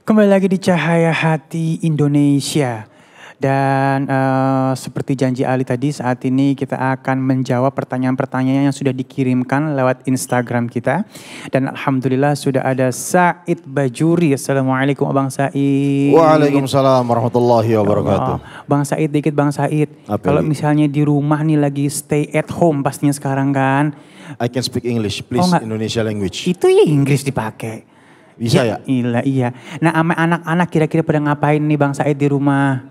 Kembali lagi di Cahaya Hati Indonesia. Dan seperti janji Ali tadi, saat ini kita akan menjawab pertanyaan-pertanyaan yang sudah dikirimkan lewat Instagram kita. Dan Alhamdulillah sudah ada Said Bajuri. Assalamualaikum Abang Said. Waalaikumsalam warahmatullahi wabarakatuh. Bang Said, dikit Bang Said. Kalau misalnya di rumah nih lagi stay at home pastinya sekarang kan. I can speak English, please, Indonesia language. Itu ya Inggris dipakai. Bisa ya? Iya. Nah, sama anak-anak kira-kira pada ngapain nih Bang Said di rumah?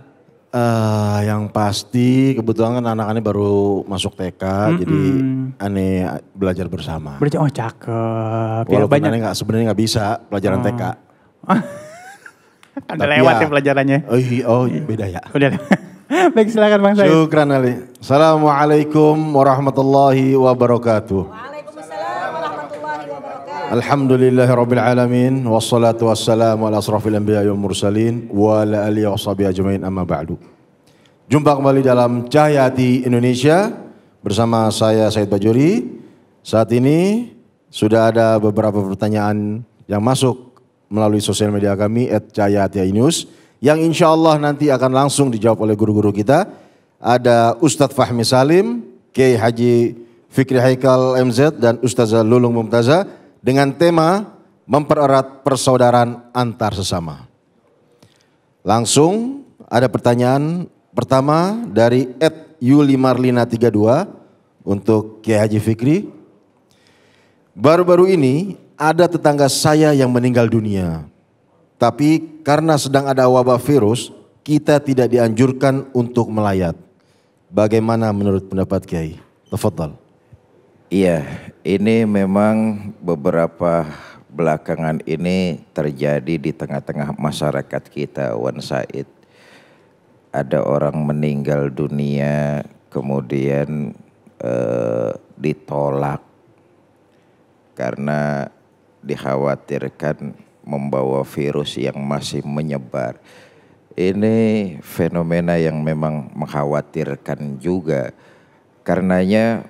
Yang pasti kebetulan kan anak-anak baru masuk TK, jadi aneh belajar bersama. Oh cakep. Walaupun aneh sebenarnya nggak bisa pelajaran TK. Ada lewat ya pelajarannya. Oh beda ya. Udah. Baik, silakan Bang Said. Syukran Ali. Assalamualaikum warahmatullahi wabarakatuh. Alhamdulillahirabbil alamin wassalatu wassalamu ala asrafil anbiya'i wal mursalin wa ala alihi washabihi ajmain amma ba'du. Jumpa kembali dalam Cahaya Hati Indonesia bersama saya Said Bajuri. Saat ini sudah ada beberapa pertanyaan yang masuk melalui sosial media kami @cahayahati_news yang insyaallah nanti akan langsung dijawab oleh guru-guru kita. Ada Ustadz Fahmi Salim, Kiai Haji Fikri Haikal MZ dan Ustazah Lulung Mumtaza dengan tema mempererat persaudaraan antar sesama. Langsung ada pertanyaan pertama dari @yulimarlina32 untuk Kiai Haji Fikri. Baru-baru ini ada tetangga saya yang meninggal dunia. Tapi karena sedang ada wabah virus, kita tidak dianjurkan untuk melayat. Bagaimana menurut pendapat Kiai? Tafadhal. Iya, ini memang beberapa belakangan ini terjadi di tengah-tengah masyarakat kita, Wan Said. Ada orang meninggal dunia, kemudian ditolak karena dikhawatirkan membawa virus yang masih menyebar. Ini fenomena yang memang mengkhawatirkan juga, karenanya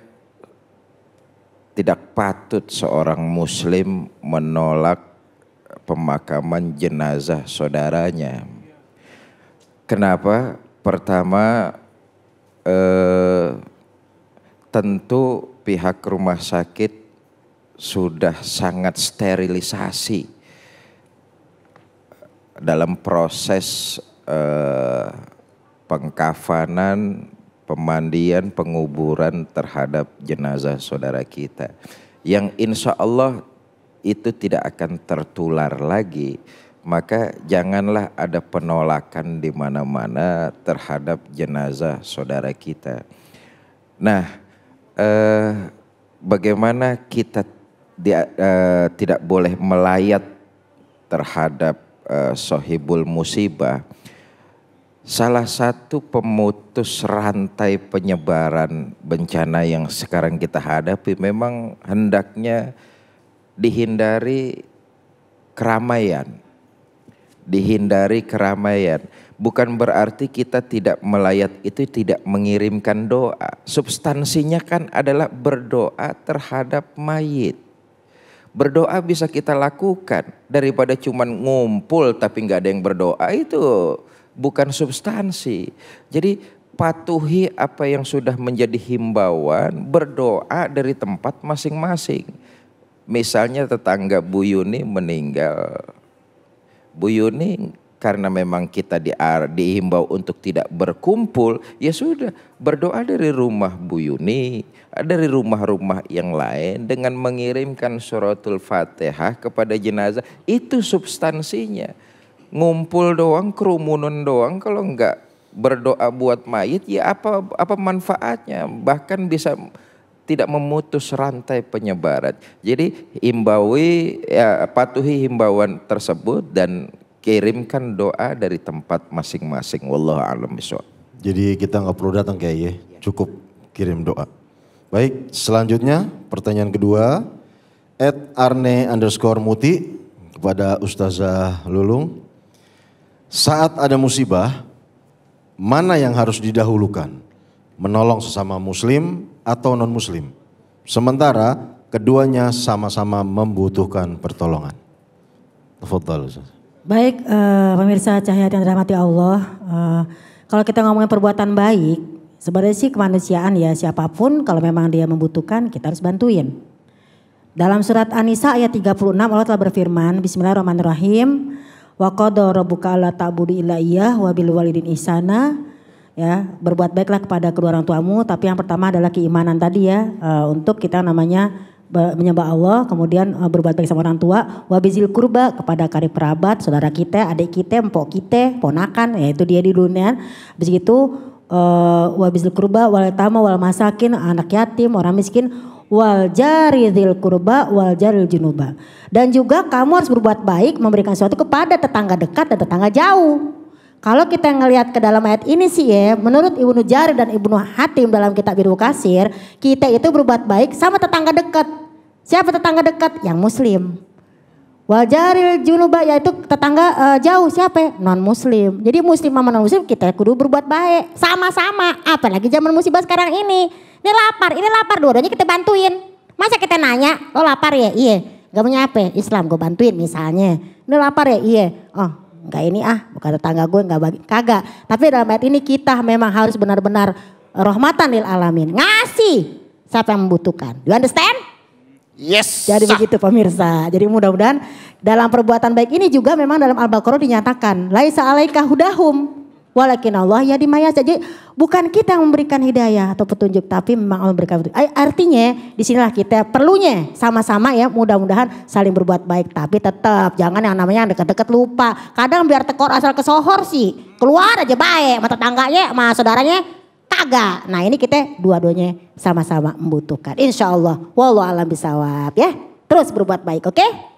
tidak patut seorang muslim menolak pemakaman jenazah saudaranya. Kenapa? Pertama, tentu pihak rumah sakit sudah sangat sterilisasi dalam proses pengkafanan, pemandian, penguburan terhadap jenazah saudara kita. Yang insya Allah itu tidak akan tertular lagi. Maka janganlah ada penolakan di mana-mana terhadap jenazah saudara kita. Nah, bagaimana kita tidak boleh melayat terhadap sohibul musibah? Salah satu pemutus rantai penyebaran bencana yang sekarang kita hadapi memang hendaknya dihindari keramaian. Dihindari keramaian. Bukan berarti kita tidak melayat itu tidak mengirimkan doa. Substansinya kan adalah berdoa terhadap mayit. Berdoa bisa kita lakukan daripada cuman ngumpul tapi nggak ada yang berdoa, itu bukan substansi. Jadi patuhi apa yang sudah menjadi himbauan, berdoa dari tempat masing-masing. Misalnya tetangga Bu Yuni meninggal. Bu Yuni karena memang kita dihimbau untuk tidak berkumpul, ya sudah berdoa dari rumah Bu Yuni, dari rumah-rumah yang lain dengan mengirimkan suratul Fatihah kepada jenazah. Itu substansinya. Ngumpul doang, kerumunan doang, kalau enggak berdoa buat mayit ya apa manfaatnya? Bahkan bisa tidak memutus rantai penyebaran. Jadi patuhi himbauan tersebut dan kirimkan doa dari tempat masing-masing. Wallahu a'lam bishawab. Jadi kita nggak perlu datang Kiai, cukup kirim doa. Baik, selanjutnya pertanyaan kedua @arne_muti kepada Ustazah Lulung. Saat ada musibah, mana yang harus didahulukan? Menolong sesama muslim atau non-muslim? Sementara keduanya sama-sama membutuhkan pertolongan. Tafadhal Ustaz. Baik, pemirsa Cahaya yang dirahmati Allah, kalau kita ngomongin perbuatan baik, sebenarnya sih kemanusiaan ya, siapapun kalau memang dia membutuhkan kita harus bantuin. Dalam surat An-Nisa ayat 36 Allah telah berfirman, Bismillahirrahmanirrahim, wa qada rabbuka alla ta'budu illa iyyah wa bil walidayni ihsana. Ya, berbuat baiklah kepada kedua orang tuamu, tapi yang pertama adalah keimanan tadi ya, untuk kita namanya menyembah Allah, kemudian berbuat baik sama orang tua, wabizil kurba kepada karib kerabat, saudara kita, adik kita, empok kita, ponakan, yaitu dia di dunia. Habis itu wabizil kurba, wal yatama, wal masakin, anak yatim, orang miskin, wal jaridil kurba, wal jaril junuba. Dan juga kamu harus berbuat baik, memberikan sesuatu kepada tetangga dekat dan tetangga jauh. Kalau kita ngelihat ke dalam ayat ini sih ya, menurut Ibnu Jarir dan Ibnu Hatim dalam kitab Ibnu Katsir, kita itu berbuat baik sama tetangga dekat. Siapa tetangga dekat? Yang muslim. Wajaril junuba yaitu tetangga jauh, siapa? Non muslim. Jadi muslim sama non muslim kita kudu berbuat baik sama-sama. Apalagi zaman musibah sekarang ini. Ini lapar, dua-duanya kita bantuin. Masa kita nanya, lo lapar ya? Iya. Gak punya apa? Islam gue bantuin misalnya. Ini lapar ya? Iya. Oh. Enggak ini bukan tetangga gue enggak bagi, kagak. Tapi dalam ayat ini kita memang harus benar-benar rahmatan lil alamin. Ngasih siapa yang membutuhkan. You understand? Yes. Jadi begitu pemirsa. Jadi mudah-mudahan dalam perbuatan baik ini juga memang dalam Al-Baqarah dinyatakan. Laisa alaika hudahum. Walakin Allah ya dimayas. Jadi bukan kita yang memberikan hidayah atau petunjuk, tapi memang Allah memberikan petunjuk. Artinya disinilah kita perlunya sama-sama ya, mudah-mudahan saling berbuat baik. Tapi tetap jangan yang namanya dekat-dekat lupa. Kadang biar tekor asal kesohor sih, keluar aja baik, sama tetangganya, sama saudaranya kagak. Nah ini kita dua-duanya sama-sama membutuhkan. Insya Allah, wallahu a'lam bishawab ya. Terus berbuat baik, oke?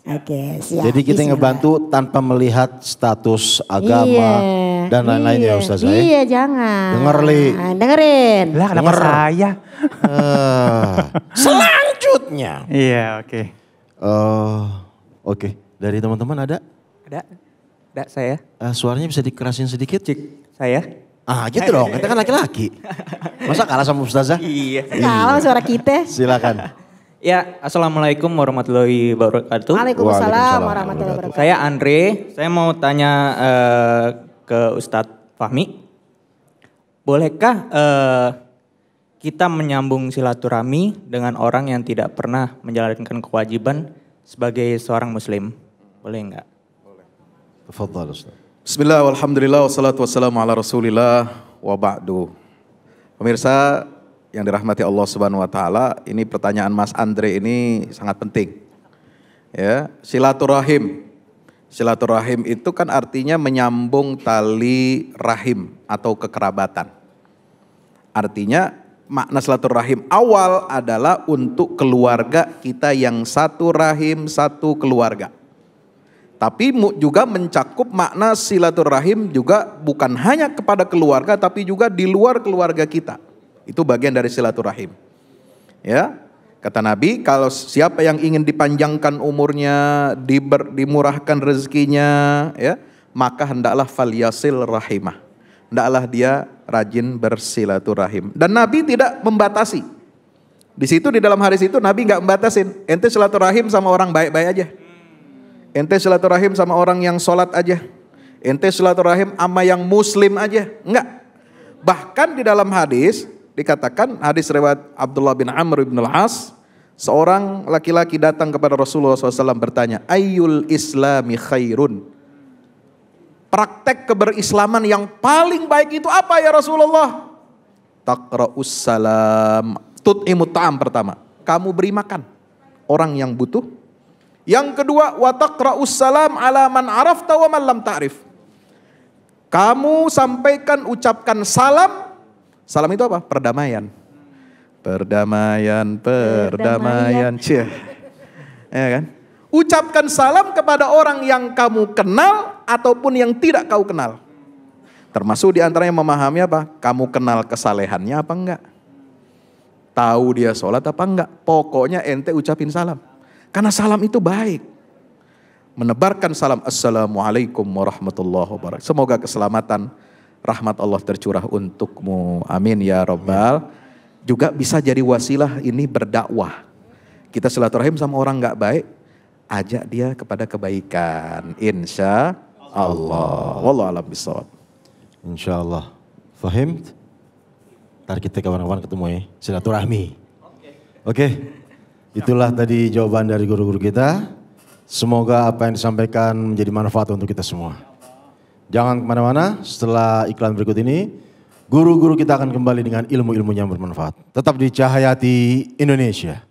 Oke, siap. Jadi kita ngebantu tanpa melihat status agama dan lain-lain ya Ustazah. Iya, jangan. Dengerin. Lah kenapa saya? Selanjutnya. Iya, oke. Oke, dari teman-teman ada? Ada saya. Suaranya bisa dikerasin sedikit? Cik, saya. Gitu dong, kita kan laki-laki. Masa kalah sama Ustazah? Iya. Kalah suara kita. Silakan. Ya, Assalamualaikum warahmatullahi wabarakatuh. Waalaikumsalam warahmatullahi wabarakatuh. Saya Andre, saya mau tanya ke Ustadz Fahmi. Bolehkah kita menyambung silaturahmi dengan orang yang tidak pernah menjalankan kewajiban sebagai seorang muslim? Boleh enggak? Boleh. Tafadhal Ustaz. Bismillah, walhamdulillah, wassalatu wassalamu ala rasulillah wa ba'du. Pemirsa yang dirahmati Allah Subhanahu wa taala, ini pertanyaan Mas Andre ini sangat penting. Ya, silaturahim. Silaturahim itu kan artinya menyambung tali rahim atau kekerabatan. Artinya makna silaturahim awal adalah untuk keluarga kita yang satu rahim, satu keluarga. Tapi juga mencakup makna silaturahim juga bukan hanya kepada keluarga tapi juga di luar keluarga kita. Itu bagian dari silaturahim. Ya, kata Nabi, kalau siapa yang ingin dipanjangkan umurnya, dimurahkan rezekinya, ya, maka hendaklah falyasil rahimah. Hendaklah dia rajin bersilaturahim. Dan Nabi tidak membatasi. Di situ di dalam hadis itu Nabi nggak membatasin. Ente silaturahim sama orang baik-baik aja. Ente silaturahim sama orang yang sholat aja. Ente silaturahim sama yang muslim aja. Enggak. Bahkan di dalam hadis dikatakan, hadis riwayat Abdullah bin Amr bin Al-As, seorang laki-laki datang kepada Rasulullah SAW bertanya, Ayyul islami khairun? Praktek keberislaman yang paling baik itu apa ya Rasulullah? Taqra'us salam, tut'imut ta'am pertama. Kamu beri makan orang yang butuh. Yang kedua, wa taqra'us salam ala man arafta wa man lam ta'rif. Kamu sampaikan, ucapkan salam. Salam itu apa? Perdamaian. Perdamaian. Cia. Ya kan? Ucapkan salam kepada orang yang kamu kenal ataupun yang tidak kau kenal. Termasuk diantaranya memahami apa? Kamu kenal kesalehannya apa enggak? Tahu dia sholat apa enggak? Pokoknya ente ucapin salam. Karena salam itu baik. Menebarkan salam, Assalamualaikum warahmatullahi wabarakatuh. Semoga keselamatan, rahmat Allah tercurah untukmu. Amin ya Rabbal. Juga bisa jadi wasilah ini berdakwah. Kita silaturahim sama orang gak baik. ajak dia kepada kebaikan. Insya Allah. Wallahu a'lam bishawab. Insya Allah. Fahim? Ntar kita kawan-kawan ketemu ya. Silaturahmi. Oke. Itulah tadi jawaban dari guru-guru kita. Semoga apa yang disampaikan menjadi manfaat untuk kita semua. Jangan kemana-mana, setelah iklan berikut ini, guru-guru kita akan kembali dengan ilmu-ilmu yang bermanfaat. Tetap di Cahayati Indonesia.